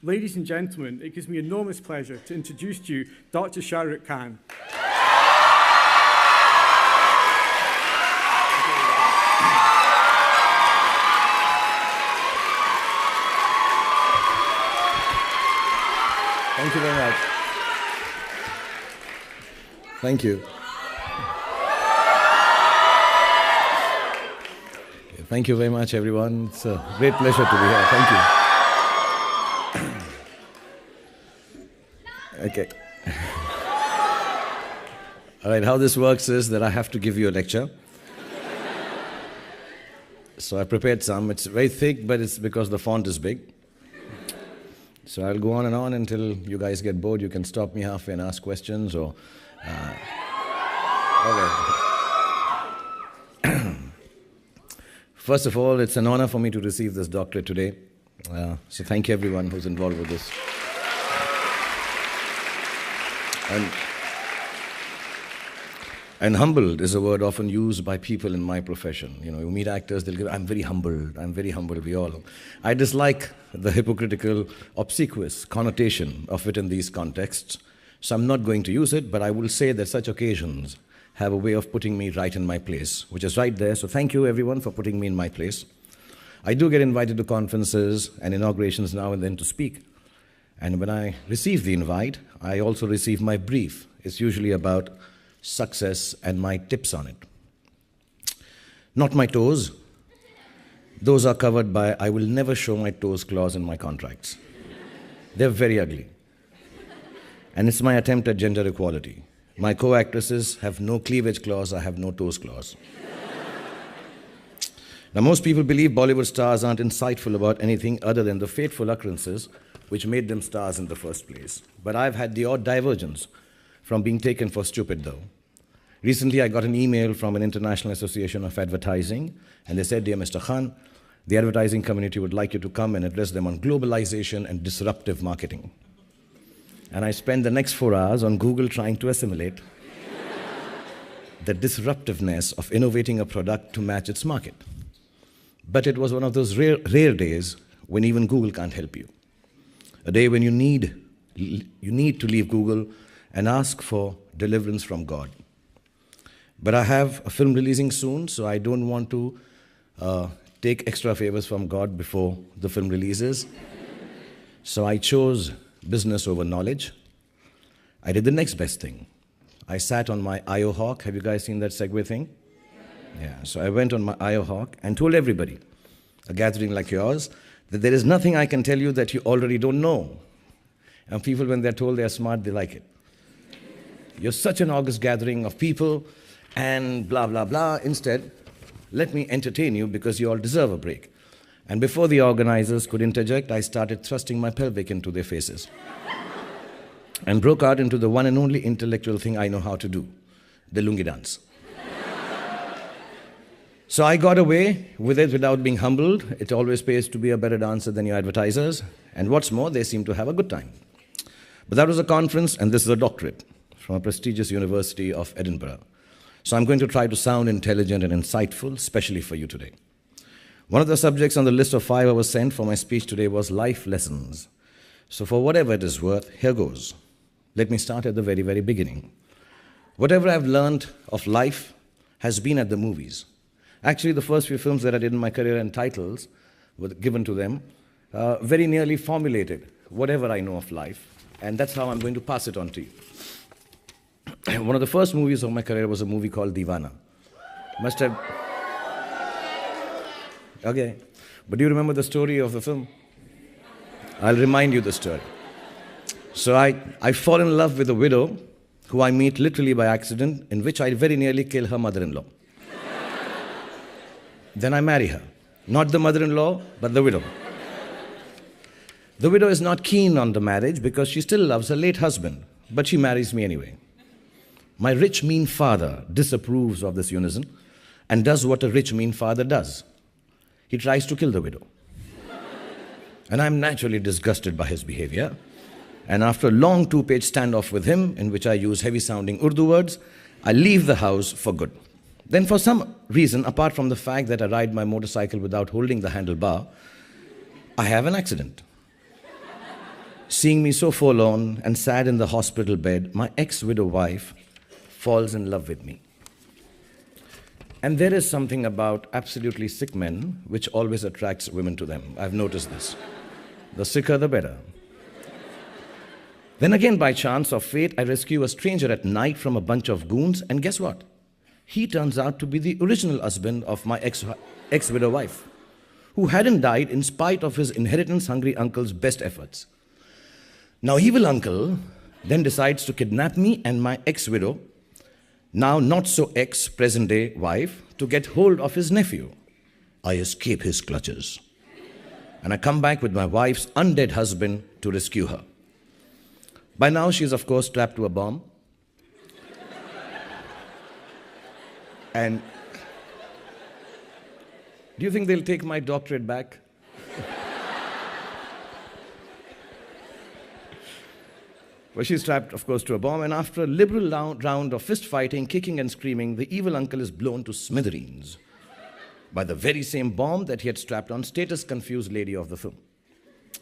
Ladies and gentlemen, it gives me enormous pleasure to introduce to you Dr. SRK Khan. Thank you very much. Thank you. Thank you very much, everyone. It's a great pleasure to be here. Thank you. Okay. All right, how this works is that I have to give you a lecture. So I prepared some. It's very thick, but it's because the font is big. So I'll go on and on until you guys get bored. You can stop me halfway and ask questions or... Okay. First of all, it's an honor for me to receive this doctorate today. So thank you everyone who's involved with this. And humbled is a word often used by people in my profession. You know, you meet actors, they'll go, I'm very humbled, we all. I dislike the hypocritical, obsequious connotation of it in these contexts. So I'm not going to use it, but I will say that such occasions have a way of putting me right in my place, which is right there. So thank you everyone for putting me in my place. I do get invited to conferences and inaugurations now and then to speak. And when I receive the invite, I also receive my brief. It's usually about success and my tips on it. Not my toes. Those are covered by I will never show my toes clause in my contracts. They're very ugly. And it's my attempt at gender equality. My co-actresses have no cleavage clause, I have no toes clause. Now most people believe Bollywood stars aren't insightful about anything other than the fateful occurrences which made them stars in the first place. But I've had the odd divergence from being taken for stupid though. Recently I got an email from an International Association of Advertising and they said, dear Mr. Khan, the advertising community would like you to come and address them on globalization and disruptive marketing. And I spent the next 4 hours on Google trying to assimilate the disruptiveness of innovating a product to match its market. But it was one of those rare days when even Google can't help you. A day when you need to leave Google and ask for deliverance from God. But I have a film releasing soon, so I don't want to take extra favors from God before the film releases. So I chose business over knowledge. I did the next best thing. I sat on my IO Hawk. Have you guys seen that Segway thing? Yeah, so I went on my IO Hawk and told everybody, a gathering like yours, that there is nothing I can tell you that you already don't know. And people, when they're told they're smart, they like it. You're such an august gathering of people and blah, blah, blah. Instead, let me entertain you because you all deserve a break. And before the organizers could interject, I started thrusting my pelvic into their faces and broke out into the one and only intellectual thing I know how to do, the lungi dance. So I got away with it without being humbled. It always pays to be a better dancer than your advertisers. And what's more, they seem to have a good time. But that was a conference, and this is a doctorate from a prestigious university of Edinburgh. So I'm going to try to sound intelligent and insightful, especially for you today. One of the subjects on the list of 5 I was sent for my speech today was life lessons. So for whatever it is worth, here goes. Let me start at the very, very beginning. Whatever I've learned of life has been at the movies. Actually, the first few films that I did in my career and titles were given to them very nearly formulated whatever I know of life. And that's how I'm going to pass it on to you. One of the first movies of my career was a movie called Deewana. Must have... Okay. But do you remember the story of the film? I'll remind you the story. So I fall in love with a widow who I meet literally by accident, in which I very nearly kill her mother-in-law. Then I marry her. Not the mother-in-law, but the widow. The widow is not keen on the marriage because she still loves her late husband, but she marries me anyway. My rich, mean father disapproves of this unison and does what a rich, mean father does. He tries to kill the widow. And I'm naturally disgusted by his behavior. And after a long 2-page standoff with him, in which I use heavy-sounding Urdu words, I leave the house for good. Then for some reason, apart from the fact that I ride my motorcycle without holding the handlebar, I have an accident. Seeing me so forlorn and sad in the hospital bed, my ex-widow wife falls in love with me. And there is something about absolutely sick men which always attracts women to them. I've noticed this. The sicker, the better. Then again, by chance of fate, I rescue a stranger at night from a bunch of goons, and guess what? He turns out to be the original husband of my ex-widow wife, who hadn't died in spite of his inheritance-hungry uncle's best efforts. Now, evil uncle then decides to kidnap me and my ex-widow, now not so ex-present-day wife, to get hold of his nephew. I escape his clutches, and I come back with my wife's undead husband to rescue her. By now, she is, of course, strapped to a bomb. And do you think they'll take my doctorate back? Well, she's strapped, of course, to a bomb, and after a liberal round of fist fighting, kicking and screaming, the evil uncle is blown to smithereens by the very same bomb that he had strapped on status-confused lady of the film.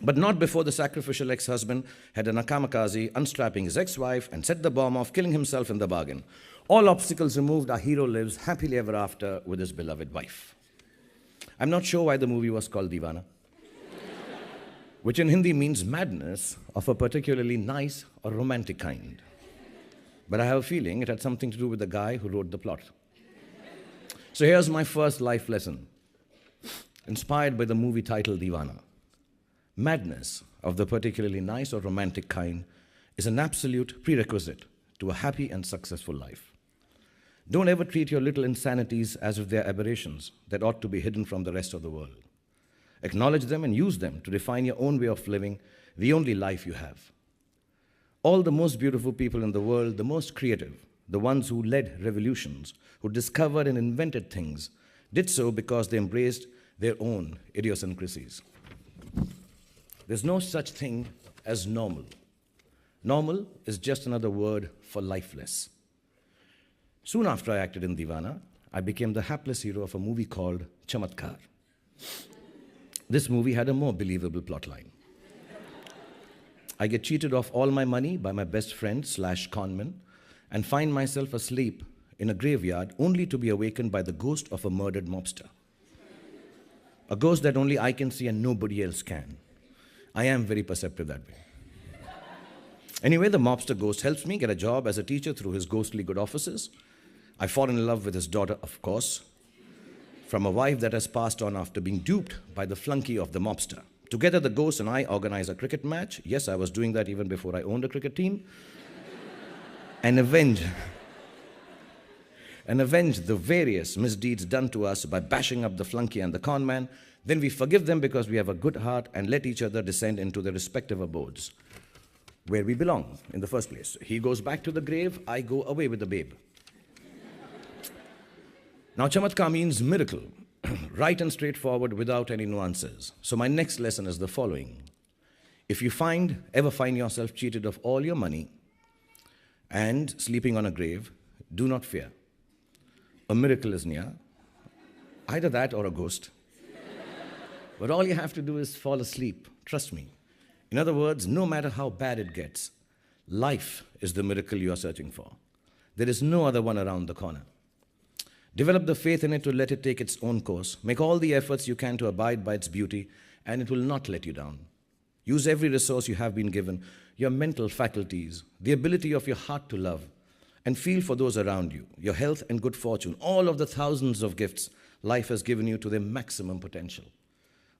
But not before the sacrificial ex-husband had done a kamikaze, unstrapping his ex-wife and set the bomb off, killing himself in the bargain. All obstacles removed, our hero lives happily ever after with his beloved wife. I'm not sure why the movie was called Deewana, which in Hindi means madness of a particularly nice or romantic kind. But I have a feeling it had something to do with the guy who wrote the plot. So here's my first life lesson, inspired by the movie title Deewana. Madness of the particularly nice or romantic kind is an absolute prerequisite to a happy and successful life. Don't ever treat your little insanities as if they're aberrations that ought to be hidden from the rest of the world. Acknowledge them and use them to define your own way of living, the only life you have. All the most beautiful people in the world, the most creative, the ones who led revolutions, who discovered and invented things, did so because they embraced their own idiosyncrasies. There's no such thing as normal. Normal is just another word for lifeless. Soon after I acted in Deewana, I became the hapless hero of a movie called Chamatkar. This movie had a more believable plotline. I get cheated of all my money by my best friend / conman and find myself asleep in a graveyard only to be awakened by the ghost of a murdered mobster. A ghost that only I can see and nobody else can. I am very perceptive that way. Anyway, the mobster ghost helps me get a job as a teacher through his ghostly good offices. I fall in love with his daughter, of course, from a wife that has passed on after being duped by the flunky of the mobster. Together, the ghost and I organize a cricket match. Yes, I was doing that even before I owned a cricket team. And avenge the various misdeeds done to us by bashing up the flunky and the con man. Then we forgive them because we have a good heart and let each other descend into their respective abodes, where we belong in the first place. He goes back to the grave, I go away with the babe. Now, Chamatkar means miracle, right and straightforward without any nuances. So my next lesson is the following. If you ever find yourself cheated of all your money and sleeping on a grave, do not fear. A miracle is near, either that or a ghost. But all you have to do is fall asleep, trust me. In other words, no matter how bad it gets, life is the miracle you are searching for. There is no other one around the corner. Develop the faith in it to let it take its own course. Make all the efforts you can to abide by its beauty, and it will not let you down. Use every resource you have been given, your mental faculties, the ability of your heart to love, and feel for those around you, your health and good fortune, all of the thousands of gifts life has given you to their maximum potential.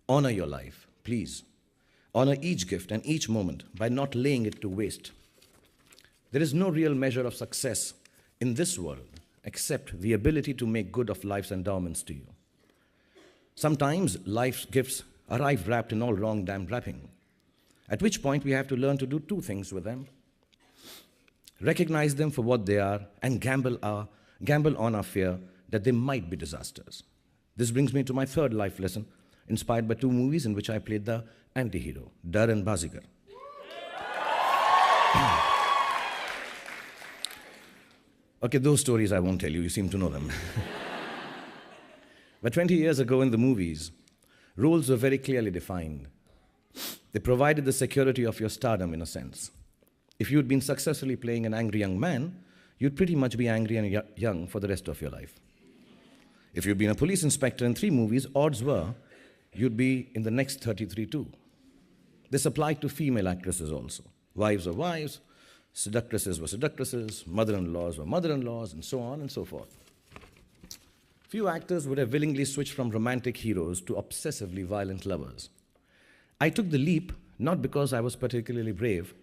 Honor your life, please. Honor each gift and each moment by not laying it to waste. There is no real measure of success in this world except the ability to make good of life's endowments to you. Sometimes life's gifts arrive wrapped in all wrong damn wrapping, at which point we have to learn to do two things with them. Recognize them for what they are and gamble on our fear that they might be disasters. This brings me to my third life lesson, inspired by two movies in which I played the anti-hero, Dar and Bazigar. Okay, those stories I won't tell you, you seem to know them. But 20 years ago in the movies, roles were very clearly defined. They provided the security of your stardom in a sense. If you'd been successfully playing an angry young man, you'd pretty much be angry and young for the rest of your life. If you'd been a police inspector in 3 movies, odds were you'd be in the next 33 too. This applied to female actresses also. Wives were wives, seductresses were seductresses, mother-in-laws were mother-in-laws, and so on and so forth. Few actors would have willingly switched from romantic heroes to obsessively violent lovers. I took the leap not because I was particularly brave,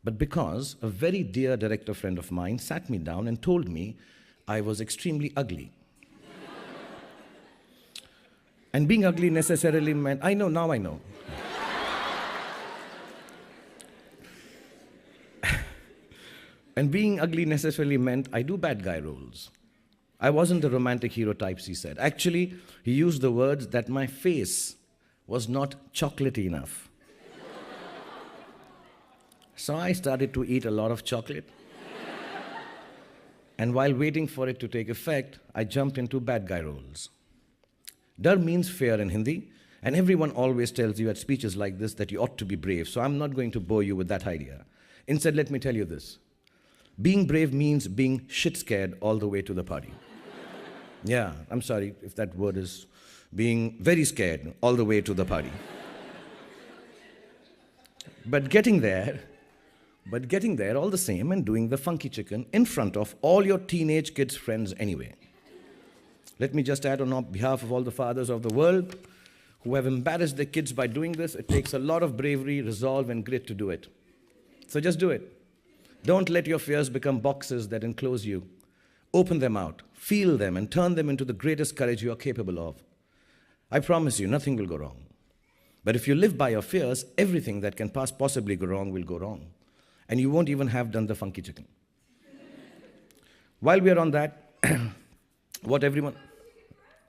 but because a very dear director friend of mine sat me down and told me I was extremely ugly. And being ugly necessarily meant, I know. And being ugly necessarily meant I do bad guy roles. I wasn't the romantic hero types, he said. Actually, he used the words that my face was not chocolatey enough. So I started to eat a lot of chocolate. And while waiting for it to take effect, I jumped into bad guy roles. Dar means fear in Hindi, and everyone always tells you at speeches like this that you ought to be brave, so I'm not going to bore you with that idea. Instead, let me tell you this. Being brave means being shit scared all the way to the party. Yeah, I'm sorry if that word is being very scared all the way to the party. But getting there all the same and doing the funky chicken in front of all your teenage kids' friends anyway. Let me just add on behalf of all the fathers of the world who have embarrassed their kids by doing this, it takes a lot of bravery, resolve, and grit to do it. So just do it. Don't let your fears become boxes that enclose you. Open them out, feel them, and turn them into the greatest courage you are capable of. I promise you, nothing will go wrong. But if you live by your fears, everything that can possibly go wrong will go wrong. And you won't even have done the funky chicken. While we are on that,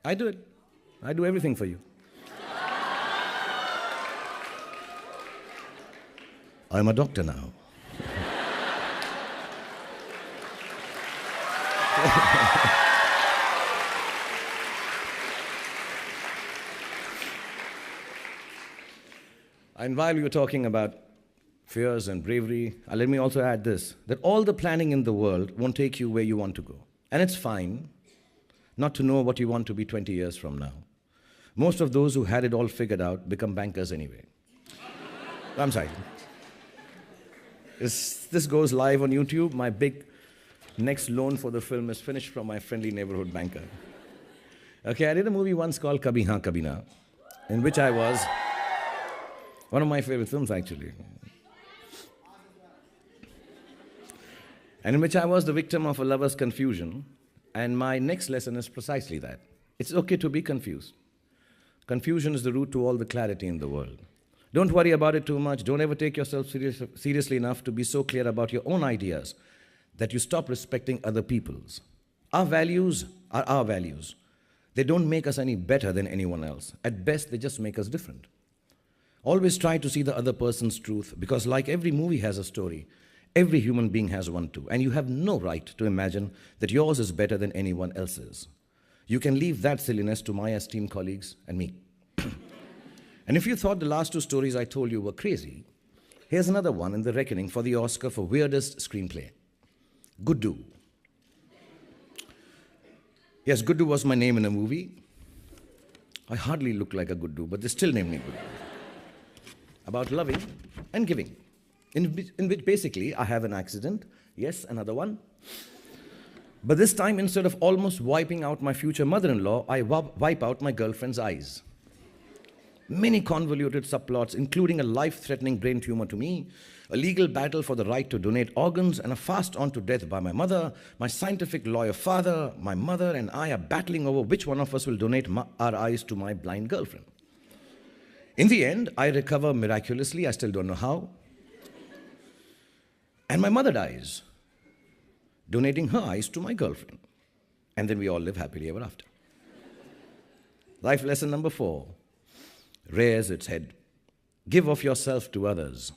I do it. I do everything for you. I'm a doctor now. And while we were talking about fears and bravery, let me also add this, that all the planning in the world won't take you where you want to go. And it's fine not to know what you want to be 20 years from now. Most of those who had it all figured out become bankers anyway. I'm sorry. This goes live on YouTube. My big next loan for the film is finished from my friendly neighborhood banker. Okay, I did a movie once called Kabhi Haan Kabhi Na, in which I was one of my favorite films, actually. And in which I was the victim of a lover's confusion. And my next lesson is precisely that. It's okay to be confused. Confusion is the root to all the clarity in the world. Don't worry about it too much. Don't ever take yourself seriously enough to be so clear about your own ideas that you stop respecting other people's. Our values are our values. They don't make us any better than anyone else. At best, they just make us different. Always try to see the other person's truth, because like every movie has a story, every human being has one too, and you have no right to imagine that yours is better than anyone else's. You can leave that silliness to my esteemed colleagues and me. And if you thought the last 2 stories I told you were crazy, here's another one in the reckoning for the Oscar for weirdest screenplay. Guddu. Yes, Guddu was my name in a movie. I hardly look like a Guddu, but they still named me Guddu. About loving and giving, in which basically I have an accident, yes, another one. But this time, instead of almost wiping out my future mother-in-law, I wipe out my girlfriend's eyes. Many convoluted subplots, including a life-threatening brain tumor to me, a legal battle for the right to donate organs, and a fast on to death by my mother, my scientific lawyer father, my mother and I are battling over which one of us will donate our eyes to my blind girlfriend. In the end, I recover miraculously. I still don't know how. And my mother dies, donating her eyes to my girlfriend. And then we all live happily ever after. Life lesson number 4. Rears its head. Give of yourself to others.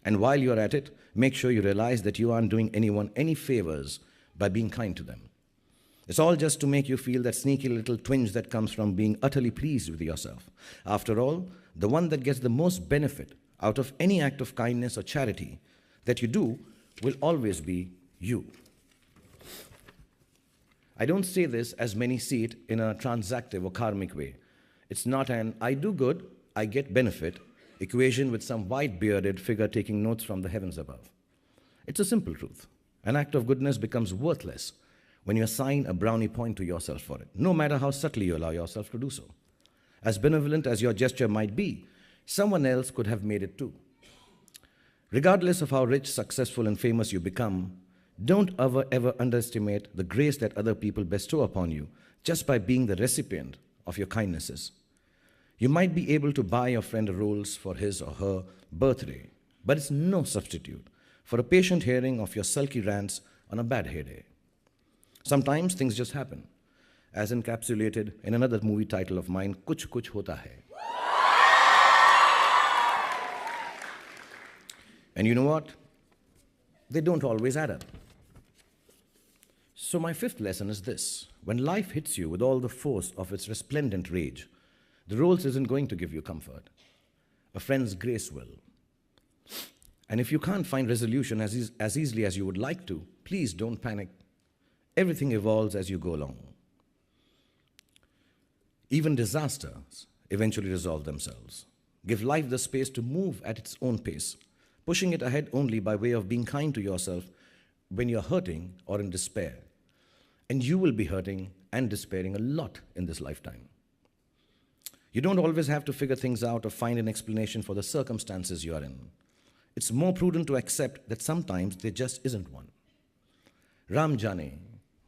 And while you're at it, make sure you realize that you aren't doing anyone any favors by being kind to them. It's all just to make you feel that sneaky little twinge that comes from being utterly pleased with yourself. After all, the one that gets the most benefit out of any act of kindness or charity that you do will always be you. I don't say this as many see it in a transactive or karmic way. It's not an I do good, I get benefit equation with some white-bearded figure taking notes from the heavens above. It's a simple truth. An act of goodness becomes worthless when you assign a brownie point to yourself for it, no matter how subtly you allow yourself to do so. As benevolent as your gesture might be, someone else could have made it too. Regardless of how rich, successful, and famous you become, don't ever underestimate the grace that other people bestow upon you just by being the recipient of your kindnesses. You might be able to buy your friend a rose for his or her birthday, but it's no substitute for a patient hearing of your sulky rants on a bad hair day. Sometimes things just happen, as encapsulated in another movie title of mine, Kuch Kuch Hota Hai. And you know what? They don't always add up. So my fifth lesson is this. When life hits you with all the force of its resplendent rage, the rose isn't going to give you comfort. A friend's grace will. And if you can't find resolution as easily as you would like to, please don't panic. Everything evolves as you go along. Even disasters eventually resolve themselves. Give life the space to move at its own pace, pushing it ahead only by way of being kind to yourself when you're hurting or in despair. And you will be hurting and despairing a lot in this lifetime. You don't always have to figure things out or find an explanation for the circumstances you are in. It's more prudent to accept that sometimes there just isn't one. Ram Jane,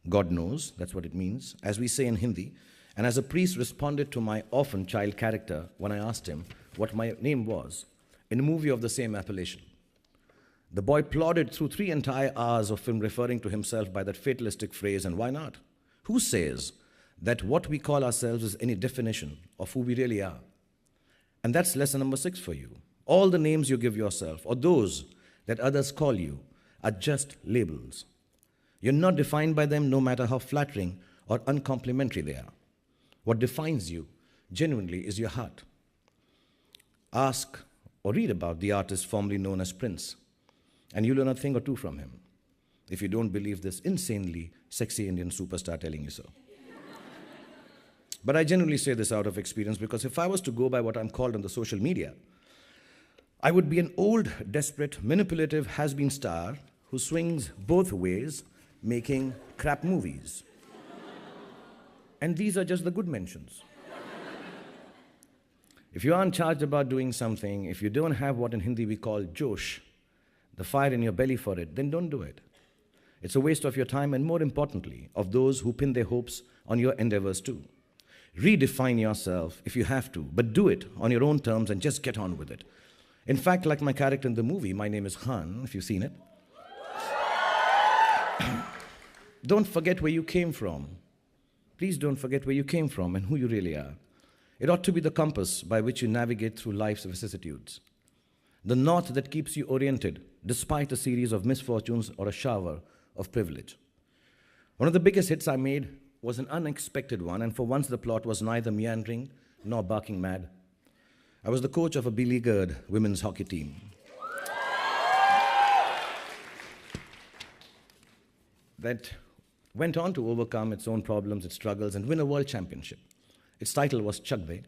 God knows, that's what it means, as we say in Hindi, and as a priest responded to my orphan child character when I asked him what my name was in a movie of the same appellation. The boy plodded through 3 entire hours of film referring to himself by that fatalistic phrase, and why not? Who says that what we call ourselves is any definition of who we really are? And that's lesson number 6 for you. All the names you give yourself, or those that others call you, are just labels. You're not defined by them, no matter how flattering or uncomplimentary they are. What defines you genuinely is your heart. Ask or read about the artist formerly known as Prince, and you'll learn a thing or two from him, if you don't believe this insanely sexy Indian superstar telling you so. But I genuinely say this out of experience, because if I was to go by what I'm called on the social media, I would be an old, desperate, manipulative has-been star who swings both ways, making crap movies. And these are just the good mentions. If you aren't charged about doing something, if you don't have what in Hindi we call josh, the fire in your belly for it, then don't do it. It's a waste of your time and, more importantly, of those who pin their hopes on your endeavors too. Redefine yourself if you have to, but do it on your own terms and just get on with it. In fact, like my character in the movie, my name is Khan, if you've seen it. Don't forget where you came from. Please don't forget where you came from and who you really are. It ought to be the compass by which you navigate through life's vicissitudes. The north that keeps you oriented despite a series of misfortunes or a shower of privilege. One of the biggest hits I made was an unexpected one, and for once the plot was neither meandering nor barking mad. I was the coach of a beleaguered women's hockey team. That went on to overcome its own problems, its struggles, and win a world championship. Its title was Chak De,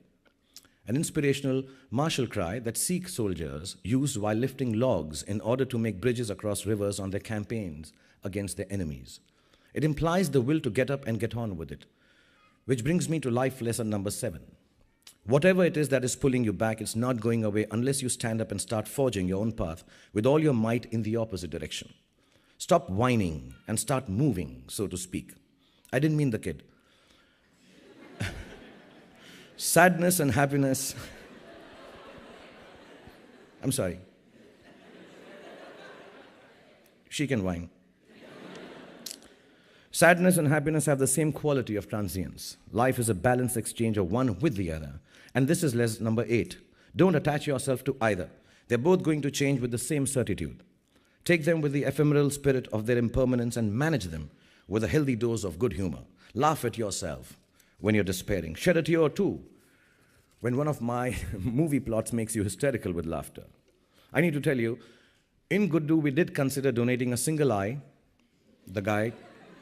an inspirational martial cry that Sikh soldiers used while lifting logs in order to make bridges across rivers on their campaigns against their enemies. It implies the will to get up and get on with it, which brings me to life lesson number 7. Whatever it is that is pulling you back, it's not going away unless you stand up and start forging your own path with all your might in the opposite direction. Stop whining and start moving, so to speak. I didn't mean the kid. Sadness and happiness. I'm sorry. She can whine. Sadness and happiness have the same quality of transience. Life is a balanced exchange of one with the other. And this is lesson number 8. Don't attach yourself to either. They're both going to change with the same certitude. Take them with the ephemeral spirit of their impermanence and manage them with a healthy dose of good humor. Laugh at yourself when you're despairing. Shed a tear or two when one of my movie plots makes you hysterical with laughter. I need to tell you, in Guddu, we did consider donating a single eye, the guy,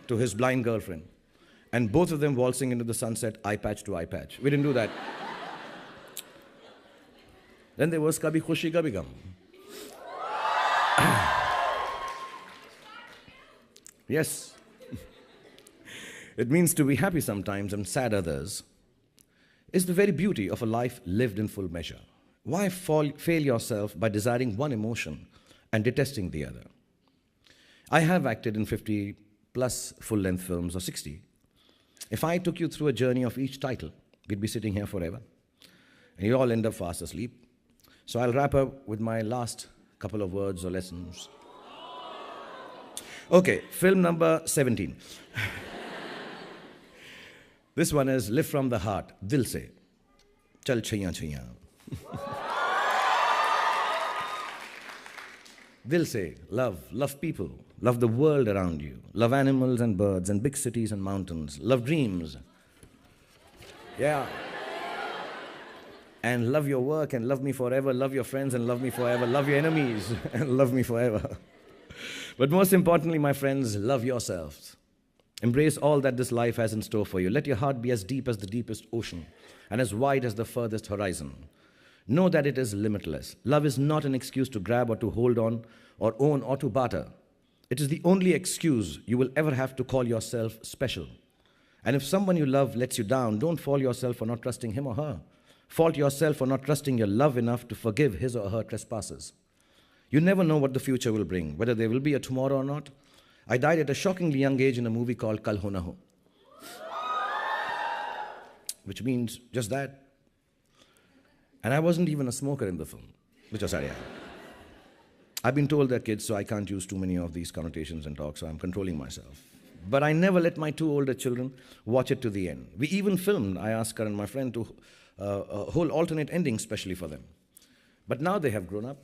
to his blind girlfriend. And both of them waltzing into the sunset, eye patch to eye patch. We didn't do that. Then there was Kabhi Khushi Kabhi Gum. Yes. It means to be happy sometimes and sad others is the very beauty of a life lived in full measure. Why fail yourself by desiring one emotion and detesting the other? I have acted in 50 plus full-length films, or 60. If I took you through a journey of each title, we'd be sitting here forever. And you all end up fast asleep. So I'll wrap up with my last couple of words or lessons. Okay, film number 17. This one is Live from the Heart, Dil Se. Chal chhaiyan chhaiyan. Dil Se, love people, love the world around you, love animals and birds and big cities and mountains, love dreams. Yeah. And love your work and love me forever, love your friends and love me forever, love your enemies and love me forever. But most importantly, my friends, love yourselves. Embrace all that this life has in store for you. Let your heart be as deep as the deepest ocean and as wide as the furthest horizon. Know that it is limitless. Love is not an excuse to grab or to hold on or own or to barter. It is the only excuse you will ever have to call yourself special. And if someone you love lets you down, don't fault yourself for not trusting him or her. Fault yourself for not trusting your love enough to forgive his or her trespasses. You never know what the future will bring, whether there will be a tomorrow or not. I died at a shockingly young age in a movie called Kal Ho Na Ho, which means just that. And I wasn't even a smoker in the film, which was sad. I've been told they're kids, so I can't use too many of these connotations and talk, so I'm controlling myself. But I never let my two older children watch it to the end. We even filmed, I asked Karan, my friend, to a whole alternate ending specially for them. But now they have grown up,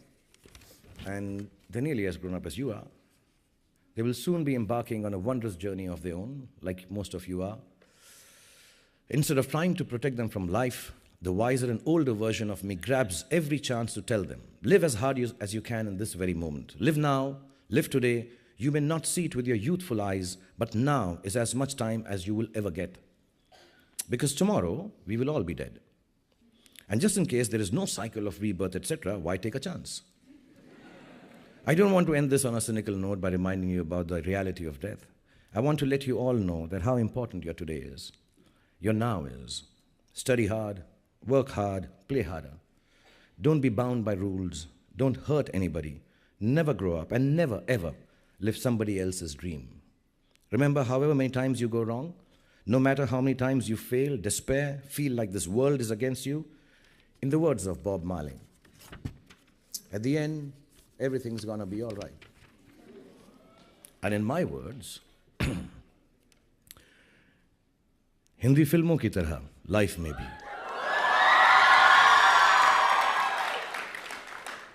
and they're nearly as grown up as you are. They will soon be embarking on a wondrous journey of their own, like most of you are. Instead of trying to protect them from life, the wiser and older version of me grabs every chance to tell them, live as hard as you can in this very moment. Live now, live today. You may not see it with your youthful eyes, but now is as much time as you will ever get. Because tomorrow, we will all be dead. And just in case there is no cycle of rebirth, etc., why take a chance? I don't want to end this on a cynical note by reminding you about the reality of death. I want to let you all know that how important your today is. Your now is. Study hard, work hard, play harder. Don't be bound by rules. Don't hurt anybody. Never grow up and never, ever live somebody else's dream. Remember, however many times you go wrong, no matter how many times you fail, despair, feel like this world is against you, in the words of Bob Marley, at the end, everything's gonna be all right. And in my words, Hindi फिल्मों की तरह life में भी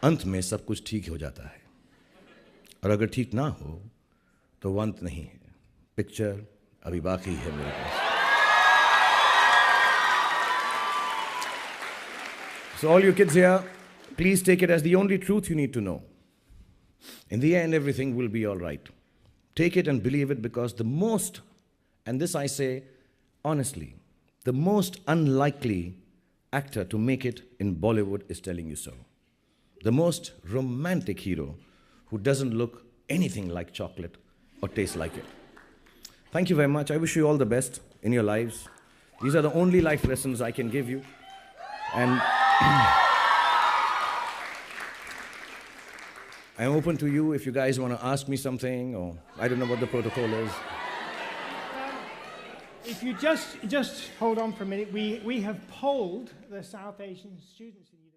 अंत में सब कुछ ठीक हो जाता है, और अगर ठीक ना हो तो वो अंत नहीं है, पिक्चर अभी बाकी है मेरे पास. So all you kids here, please take it as the only truth you need to know. In the end, everything will be all right. Take it and believe it, because the most, and this I say honestly, the most unlikely actor to make it in Bollywood is telling you so. The most romantic hero who doesn't look anything like chocolate or taste like it. Thank you very much. I wish you all the best in your lives. These are the only life lessons I can give you. And I'm open to you if you guys want to ask me something, or I don't know what the protocol is. If you just hold on for a minute, we have polled the South Asian students in the